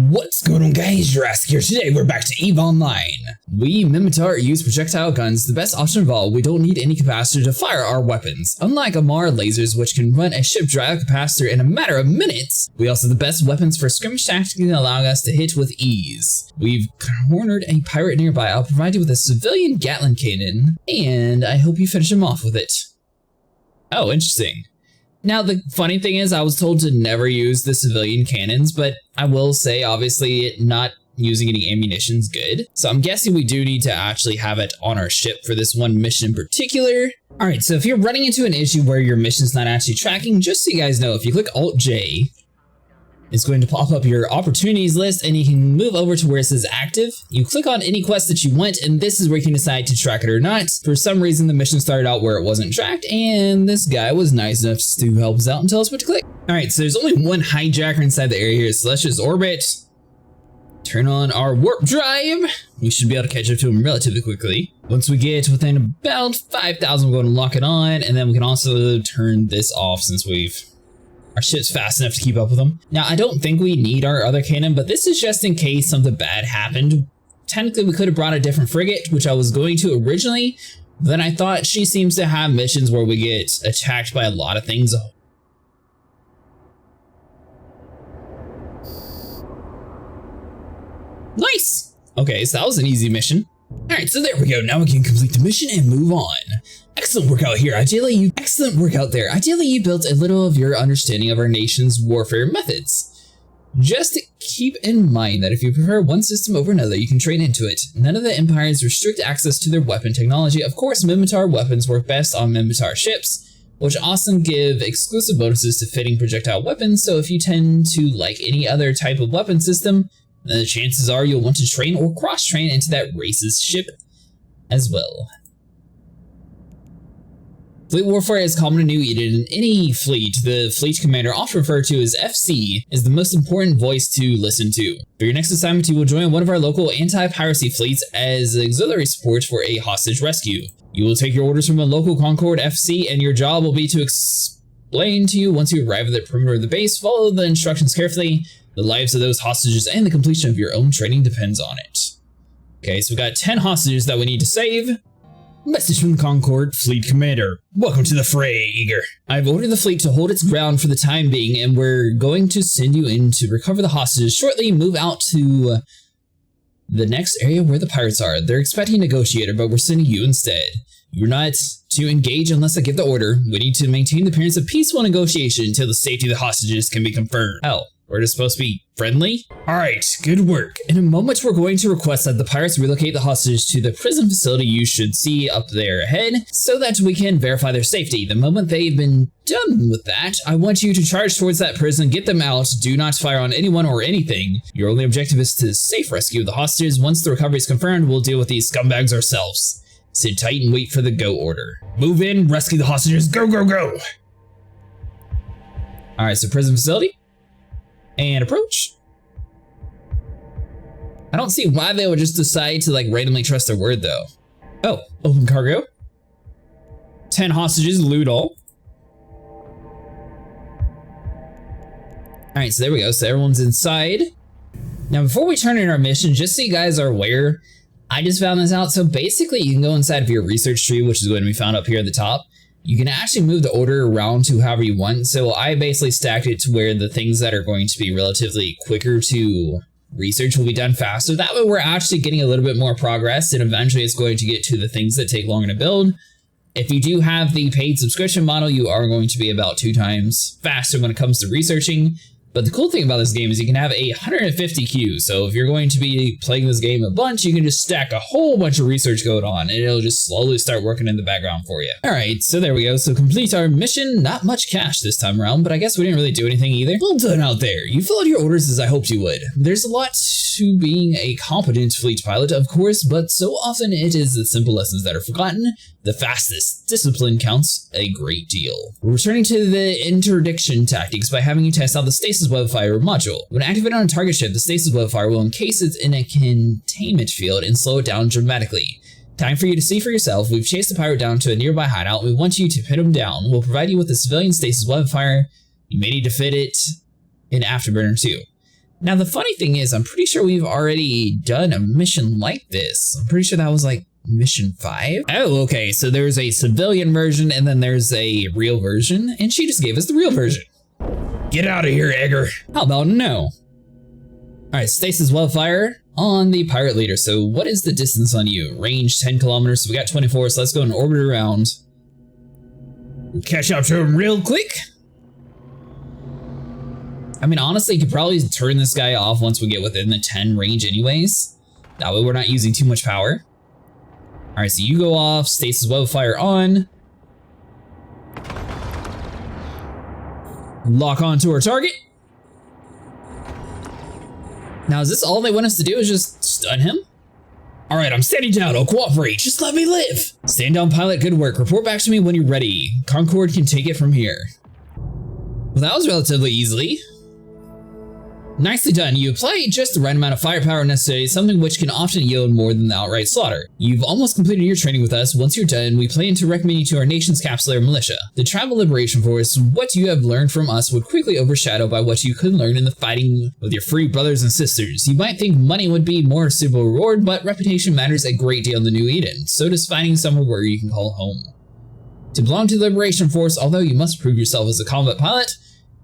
What's going on, guys? Jurassic here. Today we're back to EVE Online. We Mimitar use projectile guns, the best option of all. We don't need any capacitor to fire our weapons. Unlike Amar lasers, which can run a ship dry of capacitor in a matter of minutes, we also have the best weapons for skirmish tactics, allowing us to hit with ease. We've cornered a pirate nearby. I'll provide you with a civilian Gatling cannon, and I hope you finish him off with it. Oh, interesting. Now, the funny thing is, I was told to never use the civilian cannons, but I will say, obviously, not using any ammunition is good. So I'm guessing we do need to actually have it on our ship for this one mission in particular. All right, so if you're running into an issue where your mission's not actually tracking, just so you guys know, if you click Alt-J, it's going to pop up your opportunities list, and you can move over to where it says active. You click on any quest that you want, and this is where you can decide to track it or not. For some reason, the mission started out where it wasn't tracked, and this guy was nice enough to help us out and tell us what to click. All right, so there's only one hijacker inside the area here, so let's just orbit. Turn on our warp drive. We should be able to catch up to him relatively quickly. Once we get within about 5,000, we're going to lock it on, and then we can also turn this off since our ship's fast enough to keep up with them. Now, I don't think we need our other cannon, but this is just in case something bad happened. Technically, we could have brought a different frigate, which I was going to originally. Then I thought she seems to have missions where we get attacked by a lot of things. Nice! Okay, so that was an easy mission. Alright, so there we go. Now we can complete the mission and move on. Excellent work out here. Ideally, you built a little of your understanding of our nation's warfare methods. Just keep in mind that if you prefer one system over another, you can train into it. None of the empires restrict access to their weapon technology. Of course, Mimitar weapons work best on Mimitar ships, which also give exclusive bonuses to fitting projectile weapons. So if you tend to like any other type of weapon system, then the chances are you'll want to train or cross-train into that race's ship as well. Fleet warfare is common and new in any fleet. The fleet commander, often referred to as FC, is the most important voice to listen to. For your next assignment, you will join one of our local anti-piracy fleets as auxiliary support for a hostage rescue. You will take your orders from a local Concord FC, and your job will be to explain to you once you arrive at the perimeter of the base. Follow the instructions carefully. The lives of those hostages and the completion of your own training depends on it. Okay, so we've got 10 hostages that we need to save. Message from the Concord Fleet Commander. Welcome to the fray, Eager. I've ordered the fleet to hold its ground for the time being, and we're going to send you in to recover the hostages shortly. Move out to the next area where the pirates are. They're expecting a negotiator, but we're sending you instead. You're not to engage unless I give the order. We need to maintain the appearance of peaceful negotiation until the safety of the hostages can be confirmed. Oh. We're just supposed to be friendly? Alright, good work. In a moment, we're going to request that the pirates relocate the hostages to the prison facility you should see up there ahead, so that we can verify their safety. The moment they've been done with that, I want you to charge towards that prison, get them out, do not fire on anyone or anything. Your only objective is to safe rescue the hostages. Once the recovery is confirmed, we'll deal with these scumbags ourselves. Sit tight and wait for the go order. Move in, rescue the hostages, go, go, go! Alright, so prison facility. And approach. I don't see why they would just decide to like randomly trust their word though. Oh, open cargo. 10 hostages, loot all. All right, so there we go. So everyone's inside. Now, before we turn in our mission, just so you guys are aware, I just found this out. So basically you can go inside of your research tree, which is going to be found up here at the top. You can actually move the order around to however you want. So I basically stacked it to where the things that are going to be relatively quicker to research will be done faster. That way we're actually getting a little bit more progress, and eventually it's going to get to the things that take longer to build. If you do have the paid subscription model, you are going to be about 2 times faster when it comes to researching. But the cool thing about this game is you can have a 150 queue. So if you're going to be playing this game a bunch, you can just stack a whole bunch of research code on, and it'll just slowly start working in the background for you. All right, so there we go. So complete our mission. Not much cash this time around, but I guess we didn't really do anything either. Well done out there. You followed your orders as I hoped you would. There's a lot to being a competent fleet pilot, of course, but so often it is the simple lessons that are forgotten. The fastest discipline counts a great deal. We're returning to the interdiction tactics by having you test out the stasis webfire module. When activated on a target ship, the stasis webfire will encase it in a containment field and slow it down dramatically. Time for you to see for yourself. We've chased the pirate down to a nearby hideout. We want you to pin him down. We'll provide you with a civilian stasis webfire. You may need to fit it in Afterburner too. Now, the funny thing is, I'm pretty sure we've already done a mission like this. I'm pretty sure that was like mission 5. Oh, okay. So there's a civilian version and then there's a real version, and she just gave us the real version. Get out of here, Edgar. How about no? All right, stasis wildfire on the pirate leader. So what is the distance on you? Range 10 kilometers. So we got 24. So let's go and orbit around. We'll catch up to him real quick. I mean, honestly, you could probably turn this guy off once we get within the 10 range anyways. That way we're not using too much power. All right, so you go off, stasis wildfire on. Lock onto our target. Now, is this all they want us to do is just stun him? All right, I'm standing down. I'll cooperate. Just let me live. Stand down, pilot. Good work. Report back to me when you're ready. Concorde can take it from here. Well, that was relatively easily. Nicely done. You apply just the right amount of firepower necessary, something which can often yield more than the outright slaughter. You've almost completed your training with us. Once you're done, we plan to recommend you to our nation's Capsulator militia. The Tribal Liberation Force, what you have learned from us would quickly overshadow by what you could learn in the fighting with your free brothers and sisters. You might think money would be more suitable reward, but reputation matters a great deal in the New Eden. So does finding somewhere where you can call home. To belong to the Liberation Force, although you must prove yourself as a combat pilot,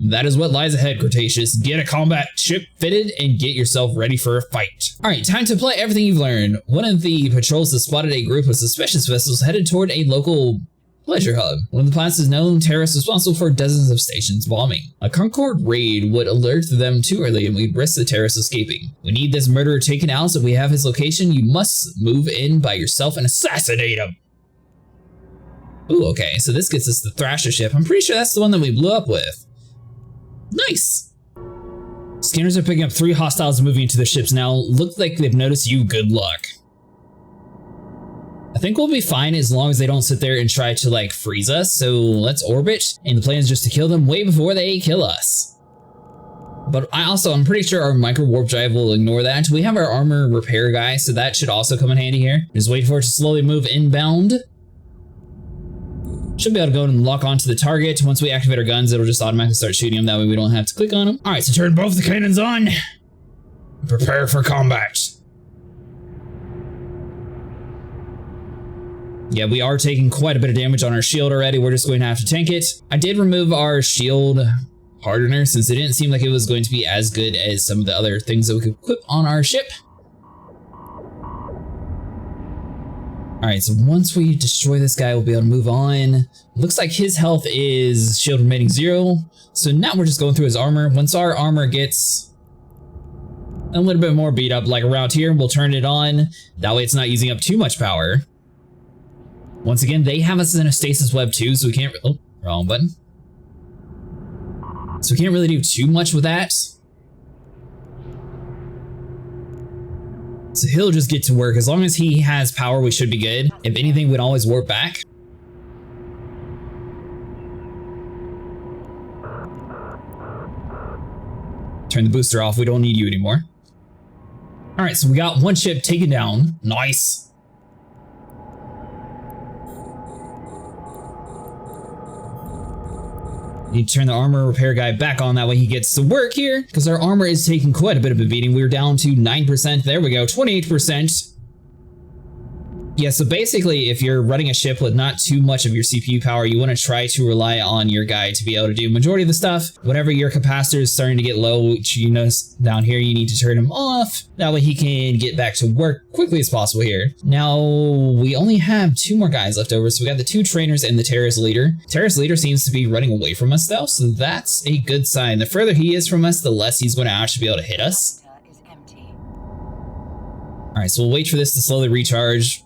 that is what lies ahead, Cretaceous. Get a combat ship fitted and get yourself ready for a fight. Alright, time to apply everything you've learned. One of the patrols has spotted a group of suspicious vessels headed toward a local pleasure hub. One of the planets is known terrorists responsible for dozens of stations bombing. A Concorde raid would alert them too early and we'd risk the terrorists escaping. We need this murderer taken out, so if we have his location, you must move in by yourself and assassinate him. Ooh, okay, so this gets us the Thrasher ship. I'm pretty sure that's the one that we blew up with. Nice! Scanners are picking up 3 hostiles moving into their ships now. Look like they've noticed you. Good luck. I think we'll be fine as long as they don't sit there and try to like freeze us. So let's orbit, and the plan is just to kill them way before they kill us. But I'm pretty sure our micro warp drive will ignore that. We have our armor repair guy, so that should also come in handy here. Just wait for it to slowly move inbound. Should be able to go and lock onto the target. Once we activate our guns, it'll just automatically start shooting them. That way we don't have to click on them. All right, so turn both the cannons on. Prepare for combat. Yeah, we are taking quite a bit of damage on our shield already. We're just going to have to tank it. I did remove our shield hardener since it didn't seem like it was going to be as good as some of the other things that we could equip on our ship. Alright, so once we destroy this guy, we'll be able to move on. Looks like his health is shield remaining 0. So now we're just going through his armor. Once our armor gets a little bit more beat up, like around here, we'll turn it on. That way it's not using up too much power. Once again, they have us in a stasis web too, so we can't... Oh, wrong button. So we can't really do too much with that. So he'll just get to work. As long as he has power, we should be good. If anything, we'd always warp back. Turn the booster off. We don't need you anymore. All right, so we got one ship taken down. Nice. Need to turn the armor repair guy back on, that way he gets to work here, because our armor is taking quite a bit of a beating. We're down to 9%. There we go, 28%. Yeah, so basically, if you're running a ship with not too much of your CPU power, you want to try to rely on your guy to be able to do majority of the stuff. Whenever your capacitor is starting to get low, which you notice down here, you need to turn him off. That way he can get back to work quickly as possible here. Now, we only have 2 more guys left over, so we got the 2 trainers and the terrorist leader. Terrorist leader seems to be running away from us though, so that's a good sign. The further he is from us, the less he's going to actually be able to hit us. Alright, so we'll wait for this to slowly recharge.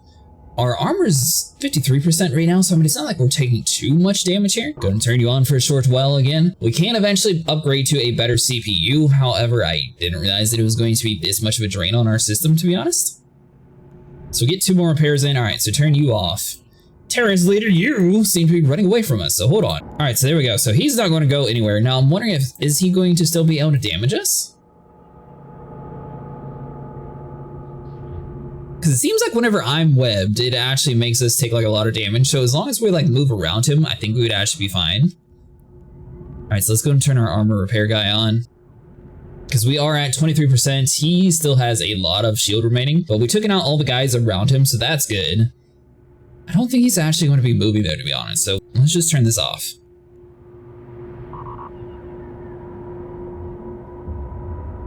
Our armor is 53% right now, so I mean, it's not like we're taking too much damage here. Go and turn you on for a short while again. We can eventually upgrade to a better CPU. However, I didn't realize that it was going to be this much of a drain on our system, to be honest. So get 2 more repairs in. All right, so turn you off. Terrorist leader, you seem to be running away from us, so hold on. All right, so there we go. So he's not going to go anywhere. Now I'm wondering is he going to still be able to damage us? Because it seems like whenever I'm webbed, it actually makes us take like a lot of damage. So as long as we like move around him, I think we would actually be fine. All right, so let's go and turn our armor repair guy on. Because because we are at 23%. He still has a lot of shield remaining, but we took out all the guys around him, so that's good. I don't think he's actually going to be moving though, to be honest, so let's just turn this off.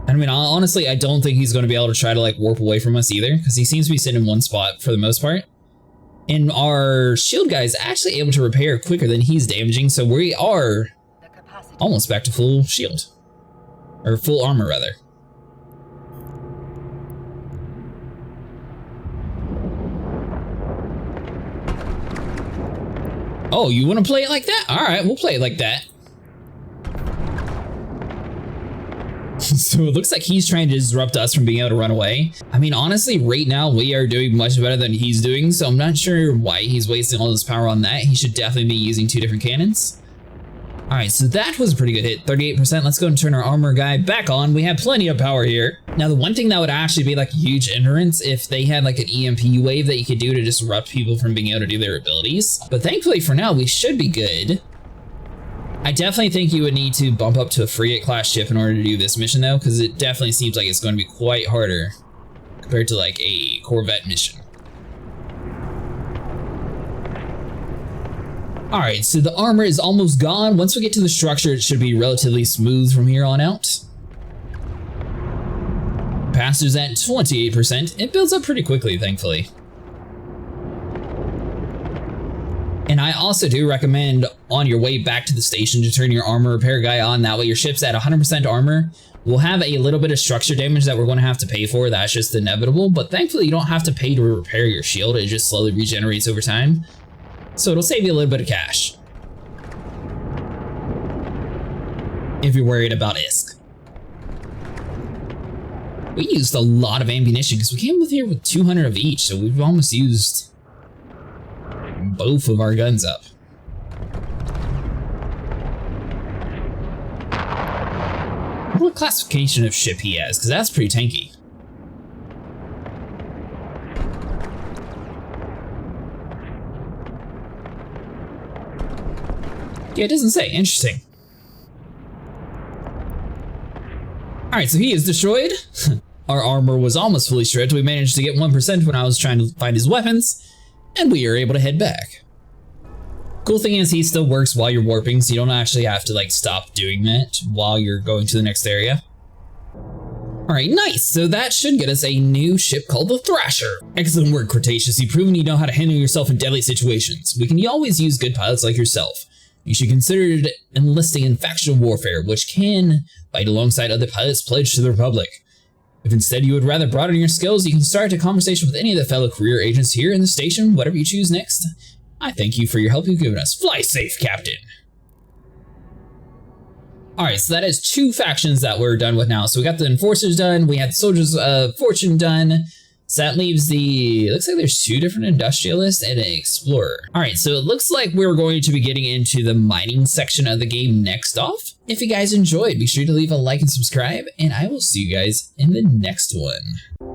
I mean, honestly, I don't think he's going to be able to try to like warp away from us either, because he seems to be sitting in one spot for the most part. And our shield guy is actually able to repair quicker than he's damaging, so we are almost back to full shield. Or full armor, rather. Oh, you want to play it like that? All right, we'll play it like that. So it looks like he's trying to disrupt us from being able to run away. I mean, honestly, right now we are doing much better than he's doing, so I'm not sure why he's wasting all this power on that. He should definitely be using 2 different cannons. All right, so that was a pretty good hit, 38%. Let's go and turn our armor guy back on. We have plenty of power here. Now, the one thing that would actually be like a huge hindrance if they had like an EMP wave that you could do to disrupt people from being able to do their abilities. But thankfully for now, we should be good. I definitely think you would need to bump up to a frigate class ship in order to do this mission though, because it definitely seems like it's going to be quite harder compared to like a Corvette mission. Alright, so the armor is almost gone. Once we get to the structure, it should be relatively smooth from here on out. Passers at 28%. It builds up pretty quickly, thankfully. And I also do recommend on your way back to the station to turn your armor repair guy on. That way your ship's at 100% armor. We'll have a little bit of structure damage that we're going to have to pay for. That's just inevitable. But thankfully, you don't have to pay to repair your shield. It just slowly regenerates over time. So it'll save you a little bit of cash. If you're worried about ISK. We used a lot of ammunition because we came with here with 200 of each. So we've almost used both of our guns up. What classification of ship he has? Because that's pretty tanky. Yeah, it doesn't say. Interesting. Alright, so he is destroyed. Our armor was almost fully stripped. We managed to get 1% when I was trying to find his weapons, and we are able to head back. Cool thing is he still works while you're warping, so you don't actually have to like stop doing that while you're going to the next area. Alright, nice. So that should get us a new ship called the Thrasher. Excellent work, Cretaceous. You've proven you know how to handle yourself in deadly situations. We can always use good pilots like yourself. You should consider enlisting in factional warfare, which can fight alongside other pilots pledged to the Republic. If instead you would rather broaden your skills, you can start a conversation with any of the fellow career agents here in the station, whatever you choose next. I thank you for your help you've given us. Fly safe, Captain. Alright, so that is 2 factions that we're done with now. So we got the Enforcers done, we had the Soldiers of Fortune done. So that leaves the, looks like there's 2 different industrialists and an explorer. All right, so it looks like we're going to be getting into the mining section of the game next off. If you guys enjoyed, be sure to leave a like and subscribe, and I will see you guys in the next one.